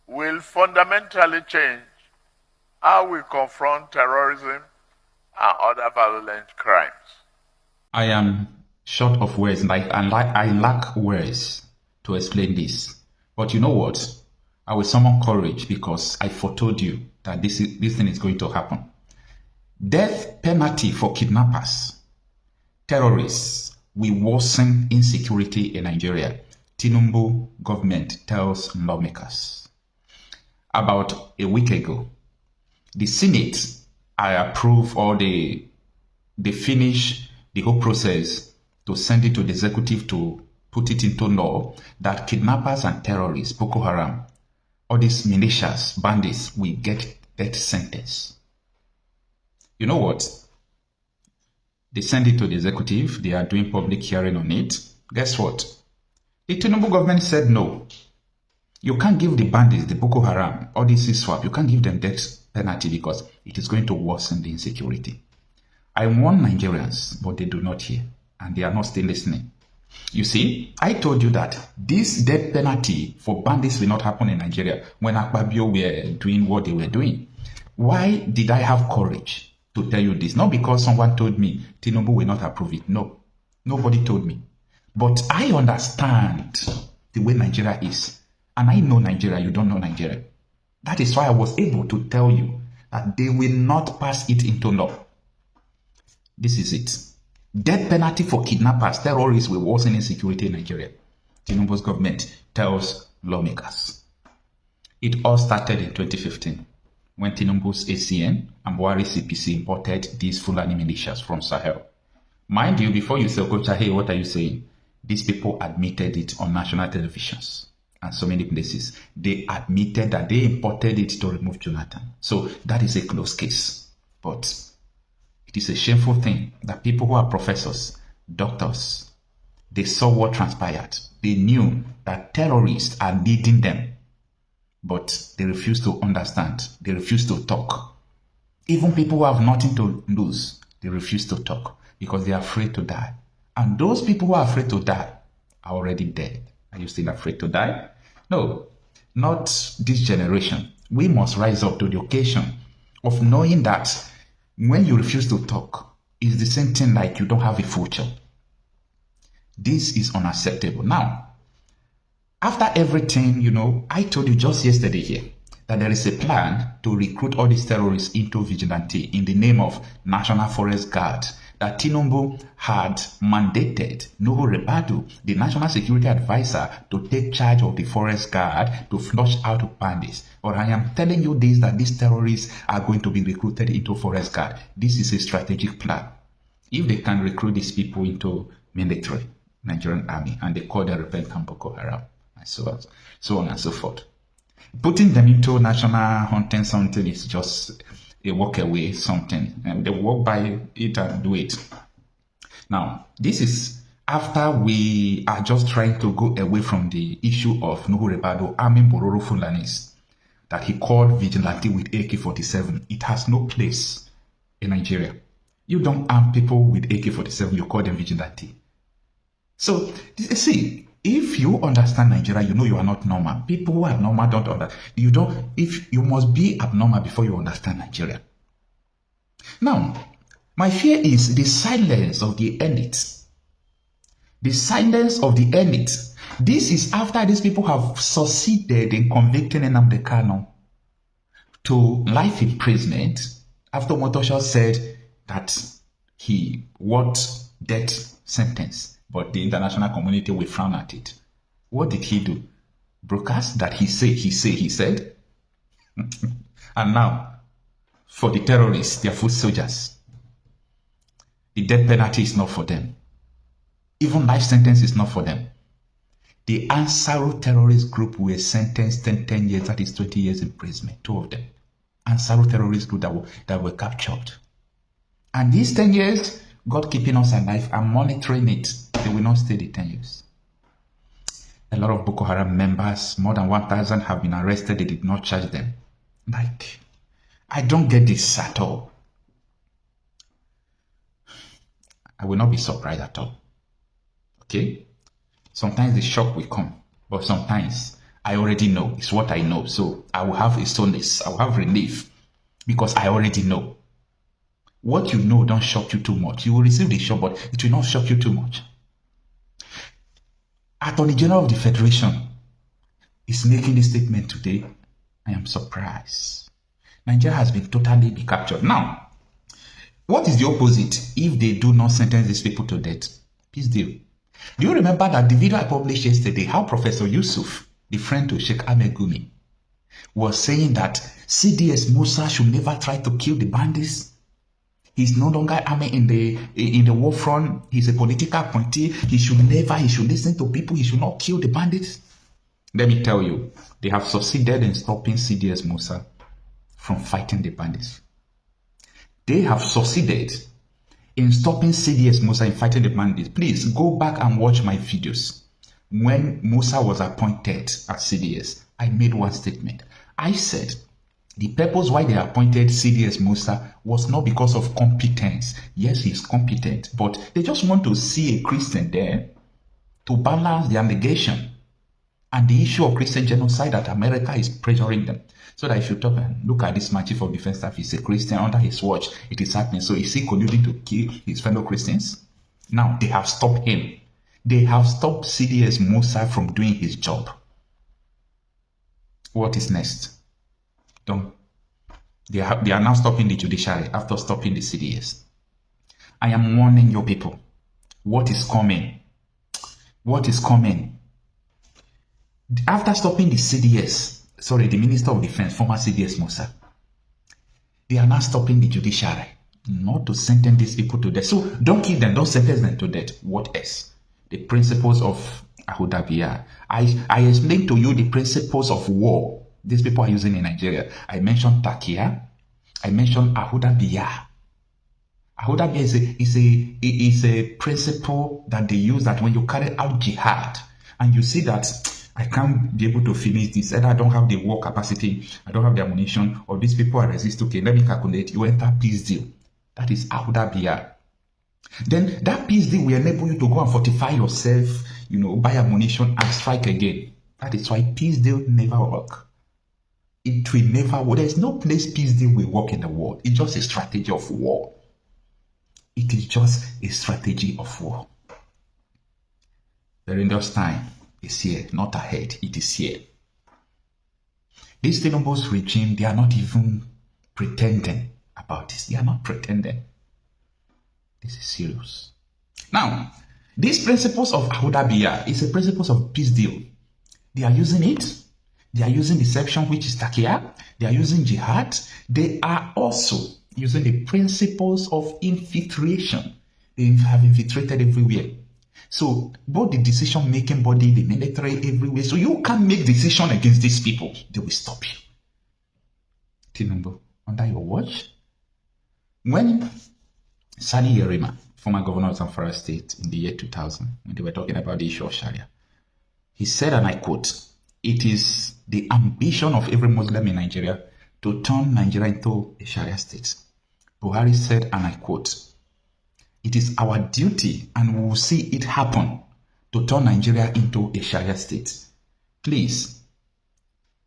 will fundamentally change how we confront terrorism and other violent crimes. I am short of words, and I lack words to explain this. But you know what? I will summon courage because I foretold you that this thing is going to happen. Death penalty for kidnappers, terrorists will worsen insecurity in Nigeria. Tinubu government tells lawmakers. About a week ago, the Senate, I approve, or they finish the whole process to send it to the executive to put it into law that kidnappers and terrorists, Boko Haram, all these militias, bandits, will get death sentence. You know what? They send it to the executive. They are doing public hearing on it. Guess what? The Tinubu government said no. You can't give the bandits, the Boko Haram, all these ISWAP, you can't give them death penalty because it is going to worsen the insecurity. I warn Nigerians, but they do not hear, and they are not still listening. You see, I told you that this death penalty for bandits will not happen in Nigeria when Akpabio were doing what they were doing. Why did I have courage to tell you this? Not because someone told me Tinubu will not approve it. No, nobody told me. But I understand the way Nigeria is. And I know Nigeria, you don't know Nigeria. That is why I was able to tell you that they will not pass it into law. This is it. Death penalty for kidnappers, terrorists will worsen insecurity in Nigeria. Tinubu's government tells lawmakers. It all started in 2015 when Tinubu's ACN and Buhari's CPC imported these Fulani militias from Sahel. Mind you, before you say, Okocha, hey, what are you saying? These people admitted it on national televisions and so many places. They admitted that they imported it to remove Jonathan. So that is a closed case. But it is a shameful thing that people who are professors, doctors, they saw what transpired. They knew that terrorists are leading them. But they refuse to understand. They refuse to talk. Even people who have nothing to lose, they refuse to talk because they are afraid to die. And those people who are afraid to die are already dead. Are you still afraid to die? No, not this generation. We must rise up to the occasion of knowing that when you refuse to talk, it's the same thing like you don't have a future. This is unacceptable. Now, after everything, I told you just yesterday here that there is a plan to recruit all these terrorists into vigilante in the name of National Forest Guard that Tinubu had mandated Nuhu Ribadu, the National Security Advisor, to take charge of the Forest Guard to flush out bandits. But I am telling you this, that these terrorists are going to be recruited into Forest Guard. This is a strategic plan. If they can recruit these people into military, Nigerian army, and they call them repentant Boko Haram, and so on and so forth. Putting them into national hunting something is just a walk away something, and they walk by it and do it. Now, this is after we are just trying to go away from the issue of Nuhu Ribadu arming Bororo Fulanis that he called vigilante with AK-47. It has no place in Nigeria. You don't arm people with AK-47, you call them vigilante. So, see, if you understand Nigeria, you know you are not normal. People who are normal don't understand. You must be abnormal before you understand Nigeria. Now, my fear is the silence of the elite. The silence of the elite. This is after these people have succeeded in convicting Nnamdi Kanu to life imprisonment after Motosha said that he wants death sentence. But the international community will frown at it. What did he do? Broadcast that he said. And now, for the terrorists, their foot soldiers, the death penalty is not for them. Even life sentence is not for them. The Ansaru terrorist group were sentenced 10 years, that is 20 years imprisonment, 2 of them. Ansaru terrorist group that were captured. And these 10 years, God keeping us alive and monitoring it, they will not stay the 10 years. A lot of Boko Haram members, more than 1,000 have been arrested. They did not charge them. Like, I don't get this at all. I will not be surprised at all. Okay? Sometimes the shock will come, but sometimes I already know. It's what I know. So I will have a solace. I will have relief because I already know. What you know don't shock you too much. You will receive the shock, but it will not shock you too much. Attorney General of the Federation is making this statement today. I am surprised. Nigeria has been totally captured. Now, what is the opposite if they do not sentence these people to death? Peace deal. Do you remember that the video I published yesterday, how Professor Yusuf, the friend to Sheikh Ahmed Gumi, was saying that CDS Musa should never try to kill the bandits? He's no longer army in the war front. He's a political appointee. He should listen to people. He should not kill the bandits. Let me tell you, they have succeeded in stopping CDS Musa from fighting the bandits. They have succeeded in stopping CDS Musa in fighting the bandits. Please go back and watch my videos. When Musa was appointed as CDS, I made one statement. I said, the purpose why they appointed CDS Musa was not because of competence. Yes, he's competent, but they just want to see a Christian there to balance the allegation and the issue of Christian genocide that America is pressuring them. So that if you talk and look at this man, Chief of Defense Staff, he's a Christian, under his watch, it is happening. So is he colluding to kill his fellow Christians? Now, they have stopped him. They have stopped CDS Musa from doing his job. What is next? They are now stopping the judiciary after stopping the CDS. I am warning you people. What is coming? What is coming? After stopping the CDS, the Minister of Defense, former CDS Musa, they are now stopping the judiciary, not to sentence these people to death. So don't kill them, don't sentence them to death. What else? The principles of Ahudabiyah. I explained to you the principles of war these people are using in Nigeria. I mentioned Takia. I mentioned Ahudabiyah. Ahudabiyah is a principle that they use that when you carry out jihad and you see that I can't be able to finish this, either I don't have the war capacity, I don't have the ammunition, or these people are resistant. Okay, let me calculate. You enter peace deal. That is Ahudabiyah. Then that peace deal will enable you to go and fortify yourself, buy ammunition and strike again. That is why peace deal never work. It will never work. There's no place peace deal will work in the world. It's just a strategy of war. It is just a strategy of war. The Rangers' time is here, not ahead. It is here. This Tinubu's regime, they are not even pretending about this. They are not pretending. This is serious. Now, these principles of Ahudabiyah is the principles of peace deal. They are using it. They are using deception, which is Takia. They are using jihad. They are also using the principles of infiltration. They have infiltrated everywhere. So both the decision-making body, the military, everywhere. So you can't make decision against these people. They will stop you. Tinubu, under your watch. When Sani Yerima, former governor of Zamfara State in the year 2000, when they were talking about the issue of Sharia, he said, and I quote, "It is the ambition of every Muslim in Nigeria to turn Nigeria into a Sharia state." Buhari said, and I quote, "It is our duty and we will see it happen to turn Nigeria into a Sharia state." Please,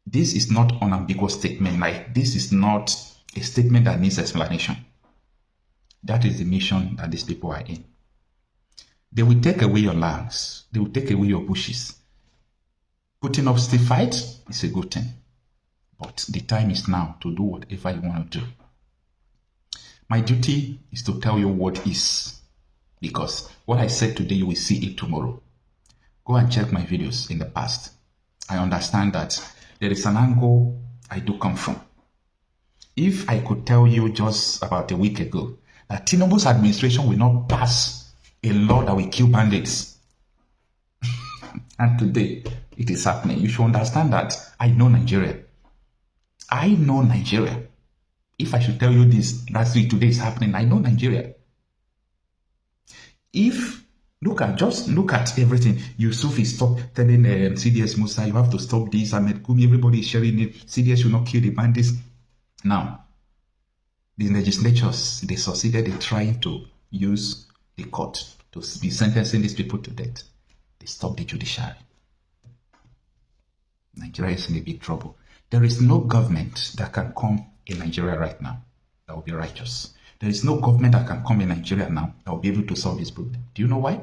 this is not an unambiguous statement. Like, this is not a statement that needs explanation. That is the mission that these people are in. They will take away your lands. They will take away your bushes. Putting up stiff fight is a good thing. But the time is now to do whatever you want to do. My duty is to tell you what is. Because what I said today, you will see it tomorrow. Go and check my videos in the past. I understand that there is an angle I do come from. If I could tell you just about a week ago that Tinubu's administration will not pass a law that will kill bandits, and today it is happening, you should understand that I know Nigeria. I know Nigeria. If I should tell you this, last week, today is happening, I know Nigeria. Just look at everything. Yusuf is telling CDS Musa, you have to stop this. Ahmed Gumi, everybody is sharing it. CDS should not kill the bandits. Now, the legislatures, they succeeded in trying to use the court to be sentencing these people to death. They stopped the judiciary. Nigeria is in a big trouble. There is no government that can come in Nigeria right now that will be righteous. There is no government that can come in Nigeria now that will be able to solve this problem. Do you know why?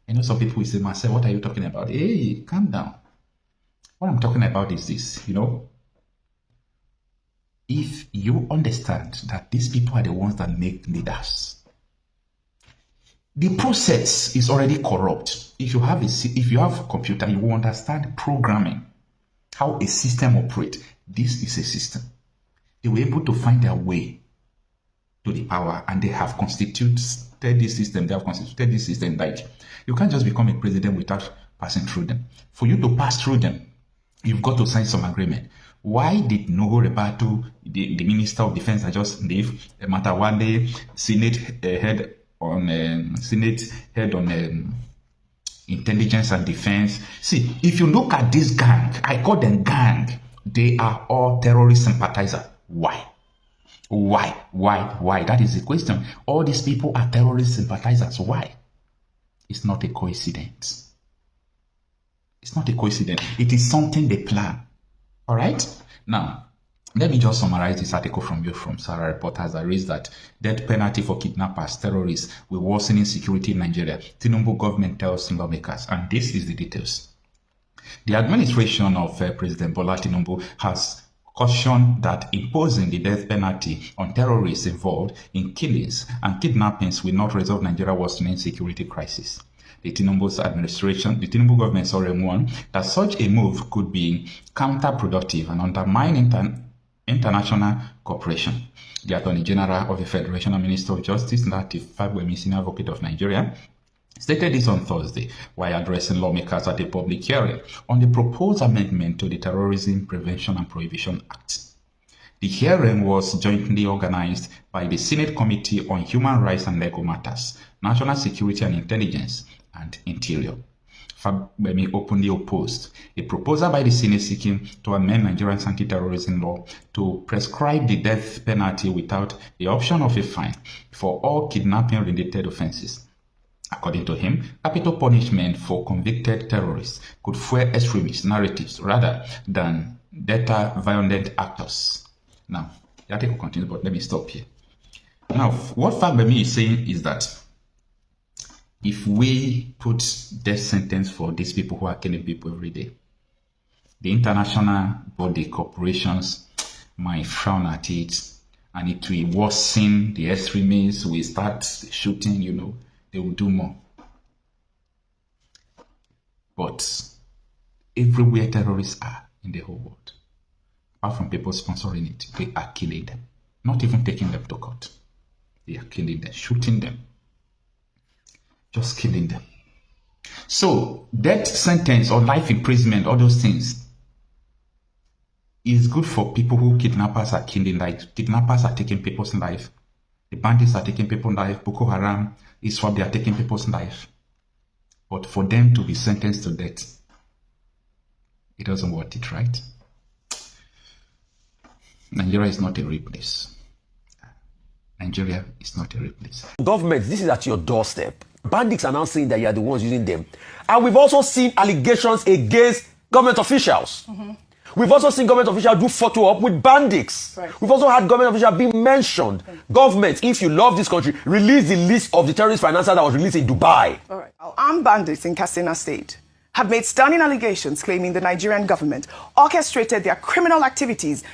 I know some people will say, Marcel, what are you talking about? Hey, calm down. What I'm talking about is this, if you understand that these people are the ones that make leaders, the process is already corrupt. If you have a computer, you will understand programming, how a system operates. This is a system. They were able to find their way to the power, and they have constituted this system. Like, you can't just become a president without passing through them. For you to pass through them, you've got to sign some agreement. Why did Nuhu Rebatu, the Minister of Defense, that just leave, Matawale, Senate head on intelligence and defense? See, if you look at this gang, I call them gang, they are all terrorist sympathizers. Why? That is the question. All these people are terrorist sympathizers. Why? It's not a coincidence. It's not a coincidence. It is something they plan. All right? Now, let me just summarize this article from Sarah Reporters that reads that death penalty for kidnappers, terrorists will worsen insecurity in Nigeria. Tinubu government tells lawmakers. And this is the details. The administration of President Bola Tinubu has cautioned that imposing the death penalty on terrorists involved in killings and kidnappings will not resolve Nigeria's worsening security crisis. The Tinubu government warned that such a move could be counterproductive and undermine international cooperation. The Attorney General of the Federation and Minister of Justice, Nnamdi, Senior Advocate of Nigeria, stated this on Thursday while addressing lawmakers at a public hearing on the proposed amendment to the Terrorism Prevention and Prohibition Act. The hearing was jointly organized by the Senate Committee on Human Rights and Legal Matters, National Security and Intelligence, and Interior. Fagbemi openly opposed a proposal by the Senate seeking to amend Nigeria's anti-terrorism law to prescribe the death penalty without the option of a fine for all kidnapping-related offenses. According to him, capital punishment for convicted terrorists could fuel extremist narratives rather than deter violent actors. Now, the article continues, but let me stop here. Now, what Fagbemi is saying is that if we put death sentence for these people who are killing people every day, the international body corporations might frown at it, and it will worsen the extremists. We start shooting, they will do more. But everywhere terrorists are in the whole world, apart from people sponsoring it, they are killing them. Not even taking them to court. They are killing them, shooting them. Just killing them. So, death sentence or life imprisonment, all those things, is good for people who kidnappers are killing. Like, kidnappers are taking people's life. The bandits are taking people's life. Boko Haram, ISWAP, they are taking people's life. But for them to be sentenced to death, it doesn't worth it, right? Nigeria is not a real place. Nigeria is not a real place. Government, this is at your doorstep. Bandits are now saying that you are the ones using them. And we've also seen allegations against government officials. We've also seen government officials do photo op with bandits. Right. We've also had government officials being mentioned. Government, if you love this country, release the list of the terrorist financiers that was released in Dubai. All right. Armed bandits in Katsina State have made stunning allegations claiming the Nigerian government orchestrated their criminal activities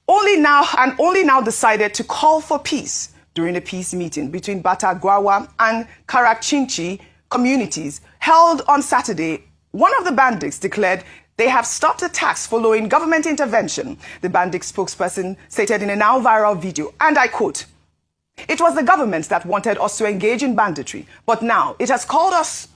only now decided to call for peace during a peace meeting between Batagwawa and Karakchinchi communities held on Saturday. One of the bandits declared they have stopped attacks following government intervention. The bandit spokesperson stated in a now viral video, and I quote, "It was the government that wanted us to engage in banditry, but now it has called us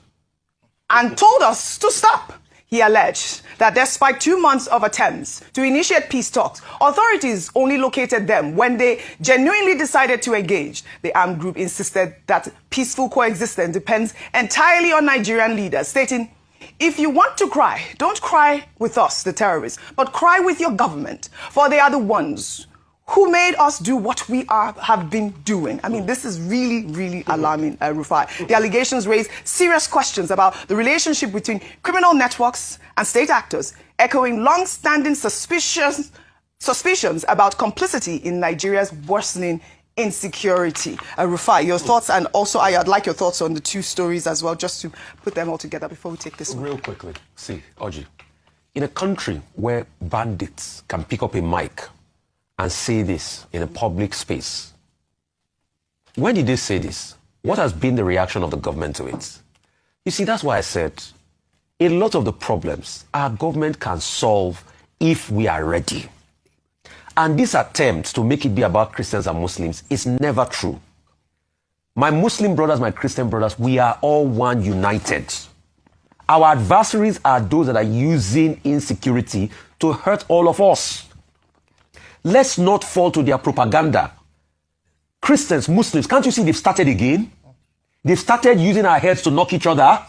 and told us to stop." He alleged that despite 2 months of attempts to initiate peace talks, authorities only located them when they genuinely decided to engage. The armed group insisted that peaceful coexistence depends entirely on Nigerian leaders, stating, "If you want to cry, don't cry with us, the terrorists, but cry with your government, for they are the ones who made us do what we have been doing. I mean, this is really, really alarming, Rufai. The allegations raise serious questions about the relationship between criminal networks and state actors, echoing long-standing suspicions about complicity in Nigeria's worsening insecurity. Rufai, your thoughts, and also I'd like your thoughts on the two stories as well, just to put them all together before we take this one. Real quickly, see, Oji, in a country where bandits can pick up a mic and say this in a public space, when did they say this? What has been the reaction of the government to it? You see, that's why I said a lot of the problems our government can solve if we are ready. And this attempt to make it be about Christians and Muslims is never true. My Muslim brothers, my Christian brothers, we are all one, united. Our adversaries are those that are using insecurity to hurt all of us. Let's not fall to their propaganda. Christians, Muslims, can't you see they've started again? They've started using our heads to knock each other.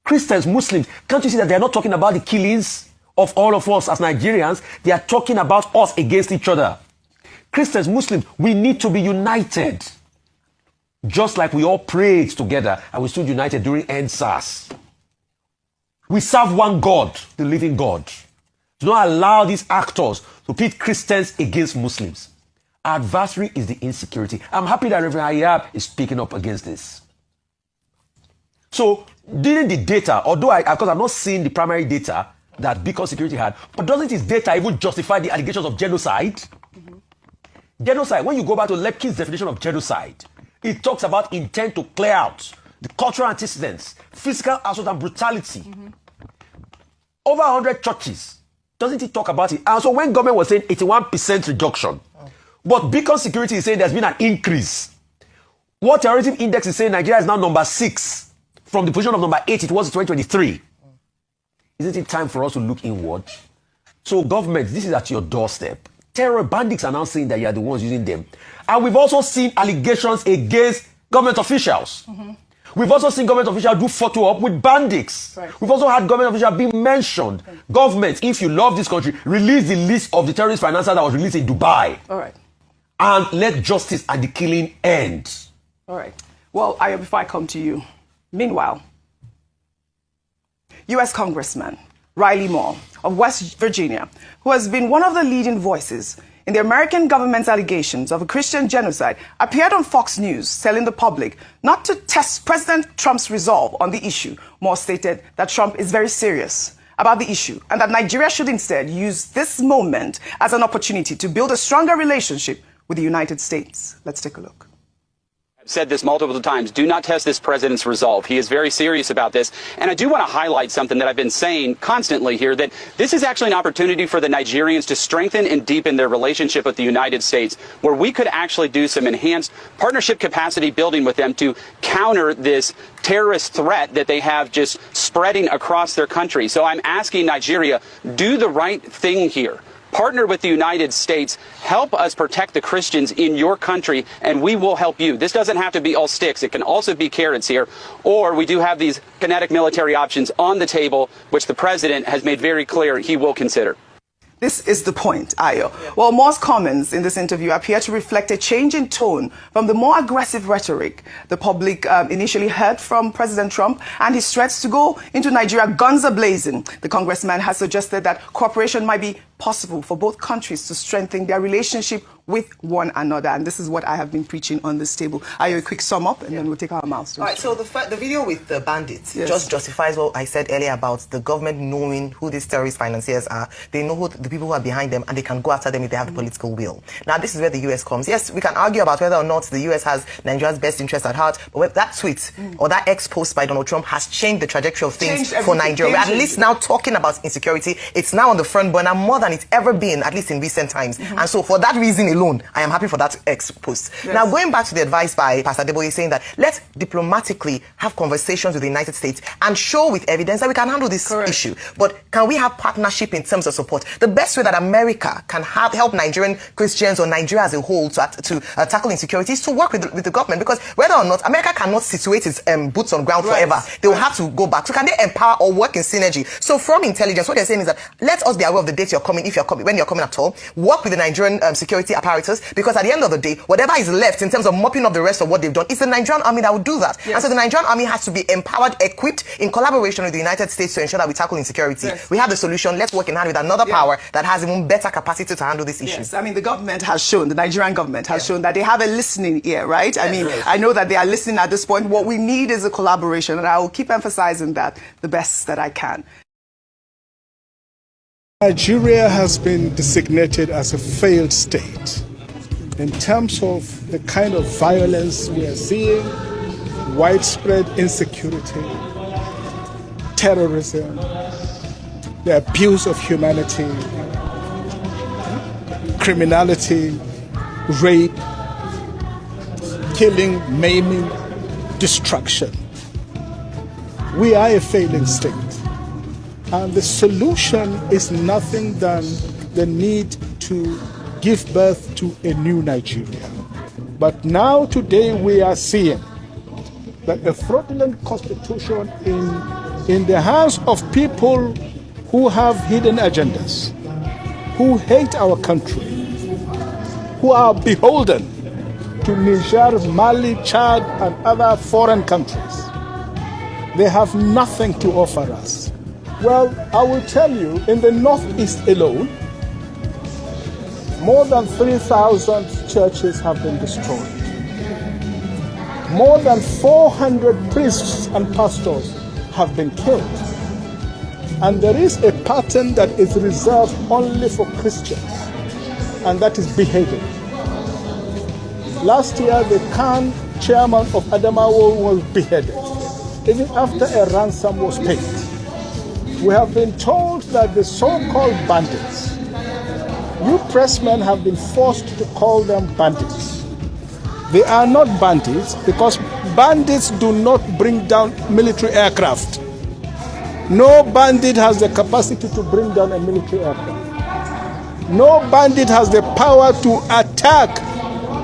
Christians, Muslims, can't you see that they're not talking about the killings of all of us as Nigerians? They are talking about us against each other. Christians, Muslims, we need to be united. Just like we all prayed together and we stood united during EndSARS. We serve one God, the living God. Do not allow these actors to pit Christians against Muslims. Our adversary is the insecurity. I'm happy that Reverend Ayab is speaking up against this. So, didn't the data, although because I've not seen the primary data that Beacon Security had, but doesn't his data even justify the allegations of genocide? Mm-hmm. Genocide, when you go back to Lepkin's definition of genocide, it talks about intent to clear out, the cultural antecedents, physical assault and brutality. Mm-hmm. Over 100 churches. Doesn't it talk about it? And so when government was saying 81% reduction, but Beacon Security is saying there's been an increase. What terrorism index is saying Nigeria is now number 6 from the position of number 8 it was in 2023. Isn't it time for us to look inward? So government, this is at your doorstep. Terror bandits are now saying that you are the ones using them. And we've also seen allegations against government officials. Mm-hmm. We've also seen government officials do photo op with bandits. Right. We've also had government officials being mentioned. Okay. Government, if you love this country, release the list of the terrorist financiers that was released in Dubai. All right. And let justice and the killing end. All right. Well, before I come to you, meanwhile, U.S. Congressman Riley Moore of West Virginia, who has been one of the leading voices in the American government's allegations of a Christian genocide, appeared on Fox News telling the public not to test President Trump's resolve on the issue. Moore stated that Trump is very serious about the issue and that Nigeria should instead use this moment as an opportunity to build a stronger relationship with the United States. Let's take a look. I've said this multiple times. Do not test this president's resolve. He is very serious about this. And I do want to highlight something that I've been saying constantly here, that this is actually an opportunity for the Nigerians to strengthen and deepen their relationship with the United States, where we could actually do some enhanced partnership capacity building with them to counter this terrorist threat that they have just spreading across their country. So I'm asking Nigeria, do the right thing here. Partner with the United States, help us protect the Christians in your country, and we will help you. This doesn't have to be all sticks. It can also be carrots here. Or we do have these kinetic military options on the table, which the president has made very clear he will consider. This is the point, Ayo. Well, Moore's comments in this interview appear to reflect a change in tone from the more aggressive rhetoric the public initially heard from President Trump and his threats to go into Nigeria guns a-blazing. The congressman has suggested that cooperation might be possible for both countries to strengthen their relationship with one another. And this is what I have been preaching on this table. Ayo, a quick sum up, and then we'll take our milestones. All right, so the video with the bandits just justifies what I said earlier about the government knowing who these terrorist financiers are. They know who the people who are behind them, and they can go after them if they have the political will. Now, this is where the U.S. comes. Yes, we can argue about whether or not the U.S. has Nigeria's best interest at heart, but that tweet or that ex-post by Donald Trump has changed the trajectory of things for Nigeria. We're at least now talking about insecurity. It's now on the front burner more than it's ever been, at least in recent times. And so for that reason alone, I am happy for that ex-post. Yes. Now, going back to the advice by Pastor Deboye saying that let's diplomatically have conversations with the United States and show with evidence that we can handle this issue. But can we have partnership in terms of support? The best way that America can help Nigerian Christians or Nigeria as a whole to tackle insecurity is to work with the government, because whether or not America cannot situate its boots on ground forever, they will have to go back. So can they empower or work in synergy? So from intelligence, what they're saying is that let us be aware of the date you're coming coming, when you're coming at all, work with the Nigerian security apparatus, because at the end of the day, whatever is left in terms of mopping up the rest of what they've done, it's the Nigerian army that would do that. Yes. And so the Nigerian army has to be empowered, equipped in collaboration with the United States to ensure that we tackle insecurity. Yes. We have the solution. Let's work in hand with another power that has even better capacity to handle this issue. Yes. I mean, the government has shown, the Nigerian government has shown that they have a listening ear, right? I mean, I know that they are listening at this point. What we need is a collaboration, and I will keep emphasizing that the best that I can. Nigeria has been designated as a failed state in terms of the kind of violence we are seeing, widespread insecurity, terrorism, the abuse of humanity, criminality, rape, killing, maiming, destruction. We are a failing state. And the solution is nothing than the need to give birth to a new Nigeria. But now, today, we are seeing that a fraudulent constitution in the hands of people who have hidden agendas, who hate our country, who are beholden to Niger, Mali, Chad, and other foreign countries. They have nothing to offer us. Well, I will tell you, in the Northeast alone, more than 3,000 churches have been destroyed. More than 400 priests and pastors have been killed. And there is a pattern that is reserved only for Christians, and that is beheading. Last year, the Kanu chairman of Adamawa was beheaded, even after a ransom was paid. We have been told that the so-called bandits, you pressmen have been forced to call them bandits. They are not bandits because bandits do not bring down military aircraft. No bandit has the capacity to bring down a military aircraft. No bandit has the power to attack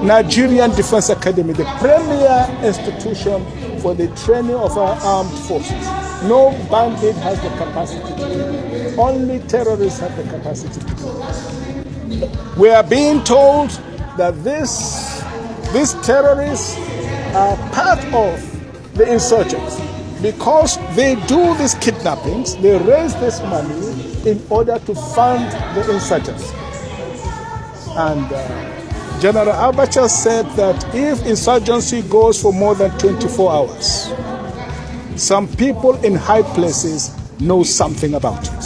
Nigerian Defense Academy, the premier institution for the training of our armed forces. No bandit has the capacity to do it. Only terrorists have the capacity to do it. We are being told that these terrorists are part of the insurgents because they do these kidnappings, they raise this money in order to fund the insurgents. And General Abacha said that if insurgency goes for more than 24 hours, some people in high places know something about it.